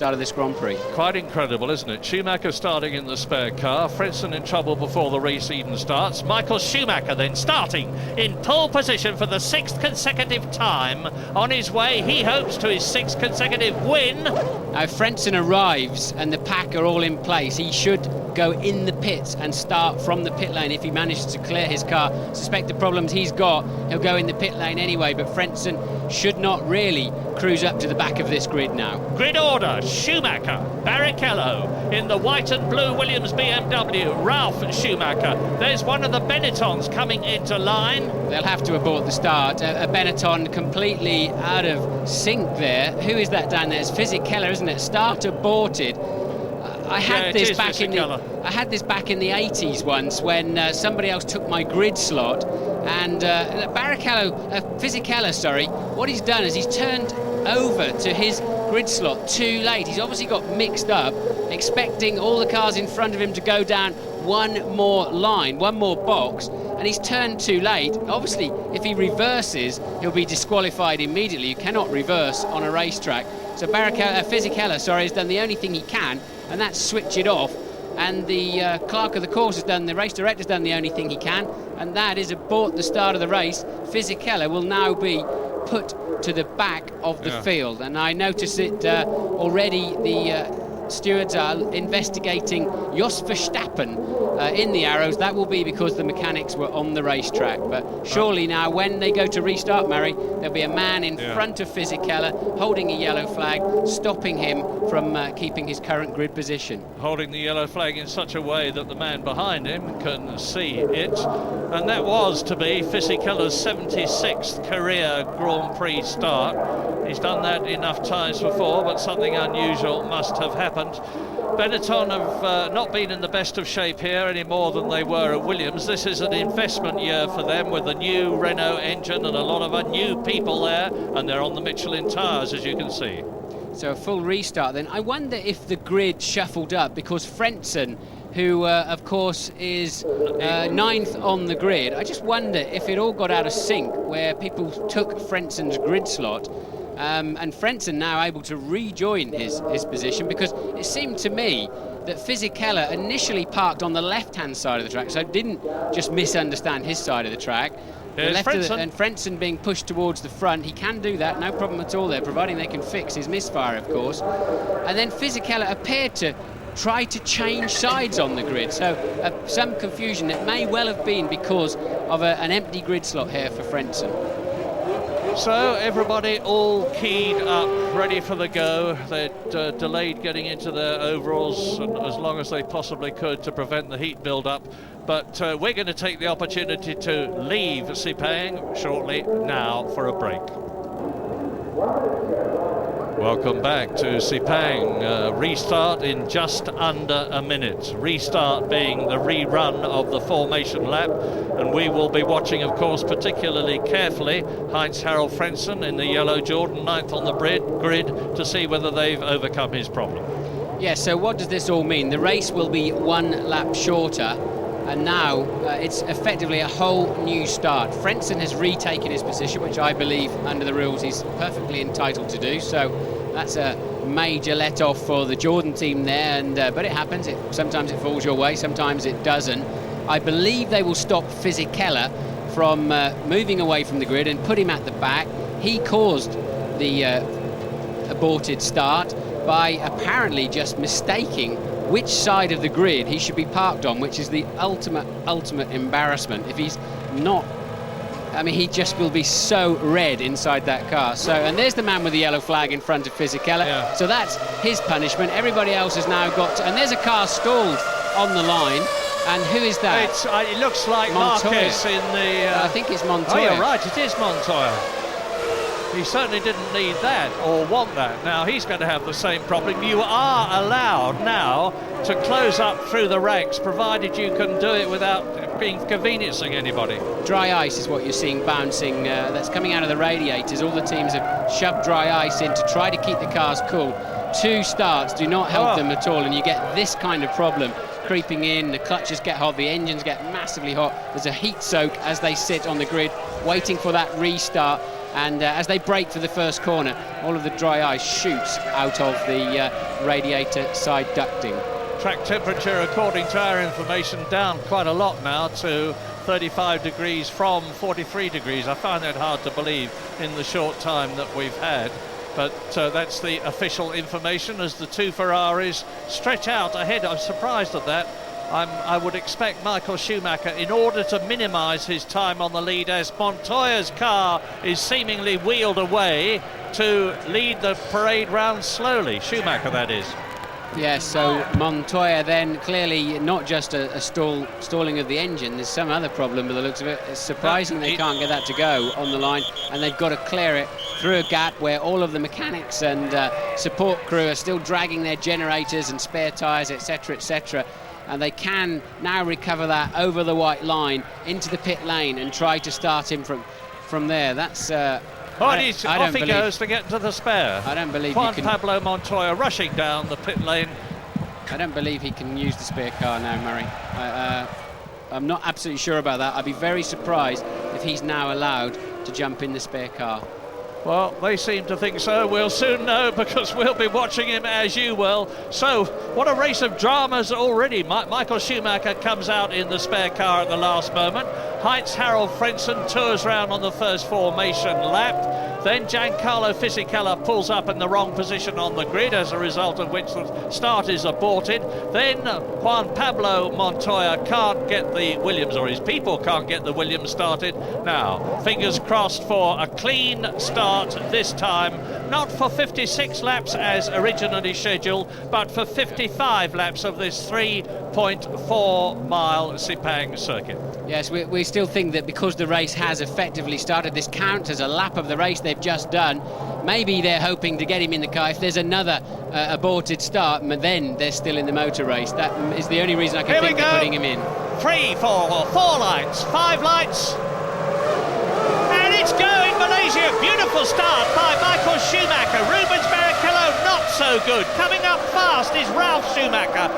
Out of this Grand Prix. Quite incredible, isn't it? Schumacher starting in the spare car, Frentzen in trouble before the race even starts. Michael Schumacher then starting in pole position for the 6th consecutive time. On his way, he hopes to his 6th consecutive win. Now Frentzen arrives and the pack are all in place. He should go in the pits and start from the pit lane if he manages to clear his car. Suspect the problems he's got, he'll go in the pit lane anyway, but Frentzen should not really cruise up to the back of this grid now. Grid order: Schumacher, Barrichello in the white and blue Williams BMW, Ralf Schumacher. There's one of the Benettons coming into line. They'll have to abort the start. A Benetton completely out of sync there. Who is that down there? It's Fisichella, isn't it? Start aborted. I had this back in the 80s once when somebody else took my grid slot, and Fisichella, what he's done is he's turned over to his grid slot too late. He's obviously got mixed up, expecting all the cars in front of him to go down one more line, one more box, and he's turned too late. Obviously, if he reverses, he'll be disqualified immediately. You cannot reverse on a racetrack. So Fisichella, has done the only thing he can, and that's switch it off. And the clerk of the course has done, the race director's done the only thing he can, and that is abort the start of the race. Fisichella will now be put to the back of the field, and I notice it already. The stewards are investigating Jos Verstappen in the arrows. That will be because the mechanics were on the racetrack, but surely now when they go to restart, Murray, there'll be a man in front of Fisichella holding a yellow flag, stopping him from keeping his current grid position. Holding the yellow flag in such a way that the man behind him can see it, and that was to be Fisichella's 76th career Grand Prix start. He's done that enough times before, but something unusual must have happened. Benetton have not been in the best of shape here any more than they were at Williams. This is an investment year for them with a new Renault engine and a lot of new people there, and they're on the Michelin tyres, as you can see. So a full restart then. I wonder if the grid shuffled up because Frentzen, who of course is 9th on the grid, I just wonder if it all got out of sync where people took Frentzen's grid slot. And Frentzen now able to rejoin his position, because it seemed to me that Fisichella initially parked on the left-hand side of the track, so didn't just misunderstand his side of the track. And Frentzen being pushed towards the front, he can do that, no problem at all there, providing they can fix his misfire, of course. And then Fisichella appeared to try to change sides on the grid, so some confusion. It may well have been because of an empty grid slot here for Frentzen. So everybody all keyed up, ready for the go. They'd delayed getting into their overalls as long as they possibly could to prevent the heat build-up. But we're going to take the opportunity to leave Sepang shortly now for a break. Welcome back to Sepang. Restart in just under a minute. Restart being the rerun of the formation lap, and we will be watching, of course, particularly carefully Heinz-Harald Frentzen in the yellow Jordan, 9th on the grid, to see whether they've overcome his problem. Yeah, so what does this all mean? The race will be one lap shorter, and now it's effectively a whole new start. Frentzen has retaken his position, which I believe under the rules he's perfectly entitled to do, so that's a major let-off for the Jordan team there, and but it happens. Sometimes it falls your way, sometimes it doesn't. I believe they will stop Fisichella from moving away from the grid and put him at the back. He caused the aborted start by apparently just mistaking which side of the grid he should be parked on, which is the ultimate embarrassment. If he's not, I mean, he just will be so red inside that car. So, and there's the man with the yellow flag in front of Fisichella. Yeah. So that's his punishment. Everybody else has now got and there's a car stalled on the line. And who is that? It looks like Montoya. Marquez in the... I think it's Montoya. Oh, you're right, it is Montoya. He certainly didn't need that or want that. Now he's going to have the same problem. You are allowed now to close up through the ranks, provided you can do it without inconveniencing anybody. Dry ice is what you're seeing bouncing. That's coming out of the radiators. All the teams have shoved dry ice in to try to keep the cars cool. 2 starts do not help them at all, and you get this kind of problem creeping in. The clutches get hot, the engines get massively hot. There's a heat soak as they sit on the grid waiting for that restart. And as they brake for the first corner, all of the dry ice shoots out of the radiator side ducting. Track temperature, according to our information, down quite a lot now to 35 degrees from 43 degrees. I find that hard to believe in the short time that we've had. But that's the official information as the two Ferraris stretch out ahead. I'm surprised at that. I would expect Michael Schumacher, in order to minimise his time on the lead as Montoya's car is seemingly wheeled away, to lead the parade round slowly. Schumacher, that is. Yeah, so Montoya then clearly not just a stalling of the engine, there's some other problem with the looks of it. It's surprising they can't get that to go on the line, and they've got to clear it through a gap where all of the mechanics and support crew are still dragging their generators and spare tyres, etc., etc. And they can now recover that over the white line into the pit lane and try to start him from there. That's... off he goes to get to the spare. I don't believe Juan Pablo Montoya rushing down the pit lane. I don't believe he can use the spare car now, Murray. I'm not absolutely sure about that. I'd be very surprised if he's now allowed to jump in the spare car. Well, they seem to think so. We'll soon know, because we'll be watching him as you will. So, what a race of dramas already. Michael Schumacher comes out in the spare car at the last moment. Heinz Harald Frentzen tours round on the first formation lap. Then Giancarlo Fisichella pulls up in the wrong position on the grid, as a result of which the start is aborted. Then Juan Pablo Montoya can't get the Williams, or his people can't get the Williams started. Now, fingers crossed for a clean start this time, not for 56 laps as originally scheduled, but for 55 laps of this 3.4 mile Sepang circuit. Yes, we still think that because the race has effectively started, this counts as a lap of the race they've just done. Maybe they're hoping to get him in the car. If there's another aborted start, then they're still in the motor race. That is the only reason I can think of putting him in. 3, 4 lights, 5 lights. And it's going, Malaysia. Beautiful start by Michael Schumacher. Rubens Barrichello not so good. Coming up fast is Ralf Schumacher.